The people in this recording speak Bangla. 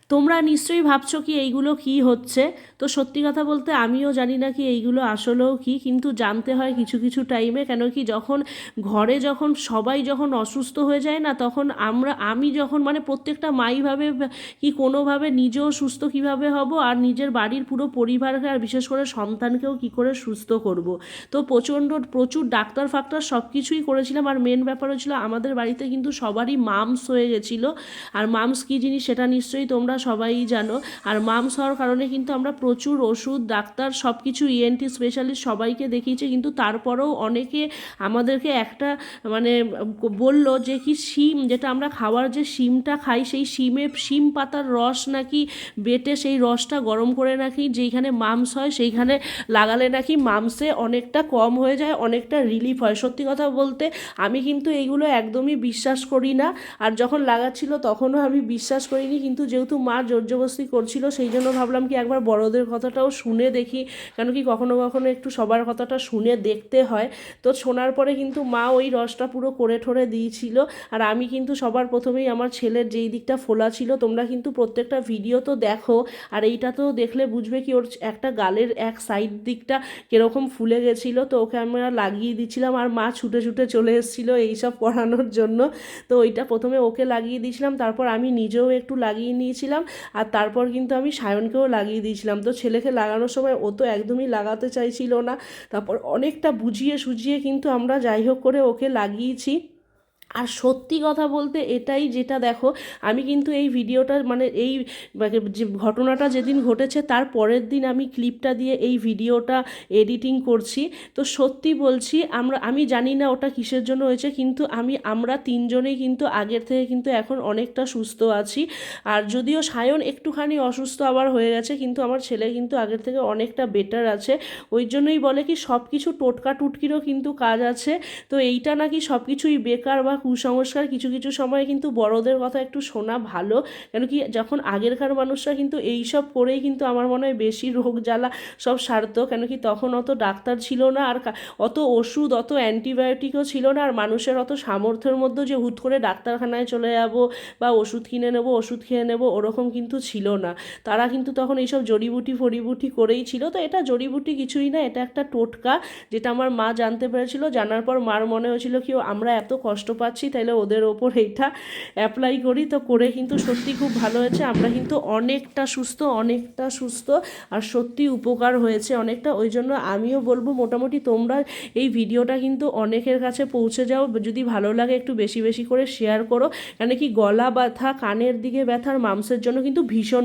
তোমরা নিশ্চয়ই ভাবছো কি এইগুলো কি হচ্ছে। তো সত্যি কথা বলতে আমিও জানি না কি এইগুলো আসলেও কি, কিন্তু জানতে হয় কিছু কিছু টাইমে। কেন কি যখন ঘরে যখন সবাই যখন অসুস্থ হয়ে যায় না, তখন আমি যখন মানে প্রত্যেকটা মাই ভাবে কি কোনোভাবে নিজেও সুস্থ কিভাবে হব, আর নিজের বাড়ির পুরো পরিবারকে আর বিশেষ করে সন্তানকেও কি করে সুস্থ করব। তো প্রচুর ডাক্তার ফাক্তার সব কিছুই করেছিলাম। আর মেন ব্যাপার হচ্ছিলো আমাদের বাড়িতে কিন্তু সবারই মামস হয়ে গেছিলো। আর মামস কী জিনিস সেটা নিশ্চয়ই তোমরা সবাই জানো। আর মামস হওয়ার কারণে কিন্তু আমরা প্রচুর ওষুধ ডাক্তার সব কিছু ইএনটি স্পেশালিস্ট সবাইকে দেখিয়েছি, কিন্তু তারপরেও অনেকে আমাদেরকে একটা মানে বলল যে কি শিম, যেটা আমরা খাওয়ার যে শিমটা খাই, সেই শিম পাতার রস নাকি বেটে সেই রসটা গরম করে নাকি যেইখানে মামস হয় সেইখানে লাগালে নাকি মামসে অনেকটা কম হয়ে যায়, অনেকটা রিলিফ হয়। সত্যি কথা বলতে আমি কিন্তু এইগুলো একদমই বিশ্বাস করি না। আর যখন লাগাচ্ছিল তখনও আমি বিশ্বাস করিনি, কিন্তু যেহেতু মা জোরজবস্তি করছিল সেই জন্য ভাবলাম কি একবার বড়দের কথাটাও শুনে দেখি, কেন কি কখনো কখনো একটু সবার কথাটা শুনে দেখতে হয়। তো শোনার পরে কিন্তু মা ওই রসটা পুরো করে ঠরে দিয়েছিল। আর আমি কিন্তু সবার প্রথমেই আমার ছেলের যেই দিকটা ফোলা ছিল, তোমরা কিন্তু প্রত্যেকটা ভিডিও তো দেখো, আর এইটা তো দেখলে বুঝবে কি ওর একটা গালের এক সাইড দিকটা কীরকম ফুলে গেছিলো। তো ওকে আমরা লাগিয়ে দিচ্ছিলাম, আর মা ছুটে ছুটে চলে এসেছিলো এইসব করানোর জন্য। তো ওইটা প্রথমে ওকে লাগিয়ে দিয়েছিলাম, তারপর আমি নিজেও একটু লাগিয়ে নিয়েছিলাম, আর তারপর কিন্তু আমি সায়নকেও লাগিয়ে দিয়েছিলাম। তো ছেলেকে লাগানোর সময় ও তো একদমই লাগাতে চাইছিল না, তারপর অনেকটা বুঝিয়ে সুঝিয়ে কিন্তু আমরা যাই হোক করে ওকে লাগিয়েছি। আর সত্যি কথা বলতে এটাই, যেটা দেখো আমি কিন্তু এই ভিডিওটা মানে এই যে ঘটনাটা যেদিন ঘটেছে তার পরের দিন আমি ক্লিপটা দিয়ে এই ভিডিওটা এডিটিং করছি। তো সত্যি বলছি আমি জানি না ওটা কিসের জন্য হয়েছে, কিন্তু আমরা তিনজনেই কিন্তু আগের থেকে কিন্তু এখন অনেকটা সুস্থ আছি। আর যদিও সায়ন একটুখানি অসুস্থ আবার হয়ে গেছে, কিন্তু আমার ছেলে কিন্তু আগের থেকে অনেকটা বেটার আছে। ওই জন্যই বলে কি সব কিছু টোটকা টুটকিরও কিন্তু কাজ আছে। তো এইটা নাকি সব কিছুই বেকার বা কুসংস্কার, কিছু কিছু সময় কিন্তু বড়দের কথা একটু শোনা ভালো। কেন কি যখন আগেরকার মানুষরা কিন্তু এইসব করেই কিন্তু আমার মনে হয় বেশি রোগ জ্বালা সব সারতো। কেন কি তখন অত ডাক্তার ছিল না, আর অত ওষুধ অত অ্যান্টিবায়োটিকও ছিল না, আর মানুষের অত সামর্থ্যের মধ্যে যে হুট করে ডাক্তারখানায় চলে যাব বা ওষুধ কিনে নেব ওষুধ খেয়ে নেব ওরকম কিন্তু ছিল না। তারা কিন্তু তখন এইসব জড়িবুটি ফড়িবুটি করেই ছিল। তো এটা জড়িবুটি কিছুই না, এটা একটা টোটকা, যেটা আমার মা জানতে পেরেছিল। জানার পর মার মনে হয়েছিল কি আমরা এত কষ্ট পাচ্ছি, তাইলে ওদের ওপর এইটা অ্যাপ্লাই করি। তো করে কিন্তু সত্যি খুব ভালো হয়েছে, আমরা কিন্তু অনেকটা সুস্থ আর সত্যি উপকার হয়েছে অনেকটা। ওই জন্য আমিও বলবো মোটামুটি তোমরা এই ভিডিওটা কিন্তু অনেকের কাছে পৌঁছে যাও, যদি ভালো লাগে একটু বেশি বেশি করে শেয়ার করো। কেন কি গলা ব্যথা কানের দিকে ব্যথার মাংসের জন্য কিন্তু ভীষণ